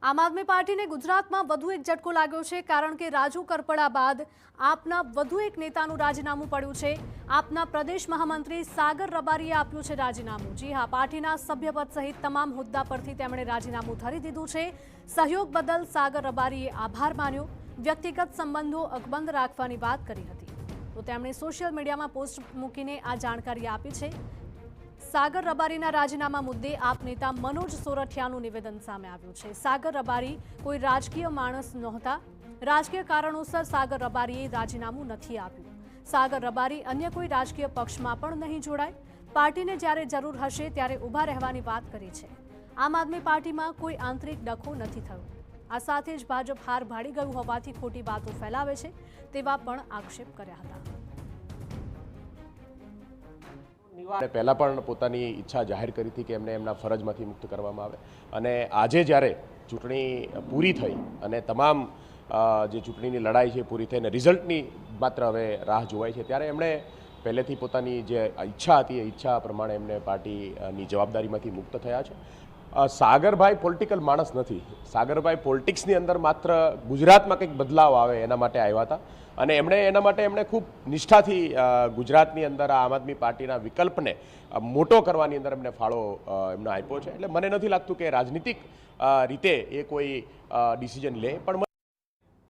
આમ આદમી પાર્ટીને ગુજરાતમાં વધુ એક ઝટકો લાગ્યો છે, કારણ કે રાજુ કરપડા બાદ આપના વધુ એક નેતાનું રાજીનામું પડ્યું છે। આપના પ્રદેશ મહામંત્રી સાગર રબારીએ આપ્યું છે રાજીનામું। જી હા, પાર્ટીના સભ્યપદ સહિત તમામ હોદ્દા પરથી તેમણે રાજીનામું ધરી દીધું છે। સહયોગ બદલ સાગર રબારીએ આભાર માન્યો। વ્યક્તિગત સંબંધો અકબંધ રાખવાની વાત કરી હતી, તો તેમણે સોશિયલ મીડિયામાં પોસ્ટ મૂકીને આ જાણકારી આપી છે। સાગર રબારીના રાજીનામા મુદ્દે આપ નેતા મનોજ સોરઠિયાનું નિવેદન સામે આવ્યું છે। સાગર રબારી કોઈ રાજકીય માણસ નહોતા। રાજકીય કારણોસર સાગર રબારીએ રાજીનામું નથી આપ્યું। સાગર રબારી અન્ય કોઈ રાજકીય પક્ષમાં પણ નહીં જોડાય। પાર્ટીને જ્યારે જરૂર હશે ત્યારે ઊભા રહેવાની વાત કરી છે। આમ આદમી પાર્ટીમાં કોઈ આંતરિક ડખો નથી થયો। આ સાથે જ ભાજપ હાર ભાડી ગયું હોવાથી ખોટી વાતો ફેલાવે છે તેવા પણ આક્ષેપ કર્યા હતા। પહેલા પણ પોતાની ઈચ્છા જાહેર કરી હતી કે એમને એમના ફરજમાંથી મુક્ત કરવામાં આવે, અને આજે જ્યારે ચૂંટણી પૂરી થઈ અને તમામ જે ચૂંટણીની લડાઈ છે પૂરી થઈને રિઝલ્ટની માત્ર હવે રાહ જોવાય છે, ત્યારે એમણે પહેલેથી પોતાની જે ઈચ્છા હતી એ ઈચ્છા પ્રમાણે એમને પાર્ટીની જવાબદારીમાંથી મુક્ત થયા છે। સાગરભાઈ પોલિટિકલ માણસ નથી। સાગરભાઈ પોલિટિક્સની અંદર માત્ર ગુજરાતમાં કંઈક બદલાવ આવે એના માટે આવ્યા હતા, અને એના માટે એમણે ખૂબ નિષ્ઠાથી ગુજરાતની અંદર આમ આદમી પાર્ટીના વિકલ્પને મોટો કરવાની અંદર એમને ફાળો એમનો આપ્યો છે। એટલે મને નથી લાગતું કે રાજનીતિક રીતે એ કોઈ ડિસિઝન લે, પણ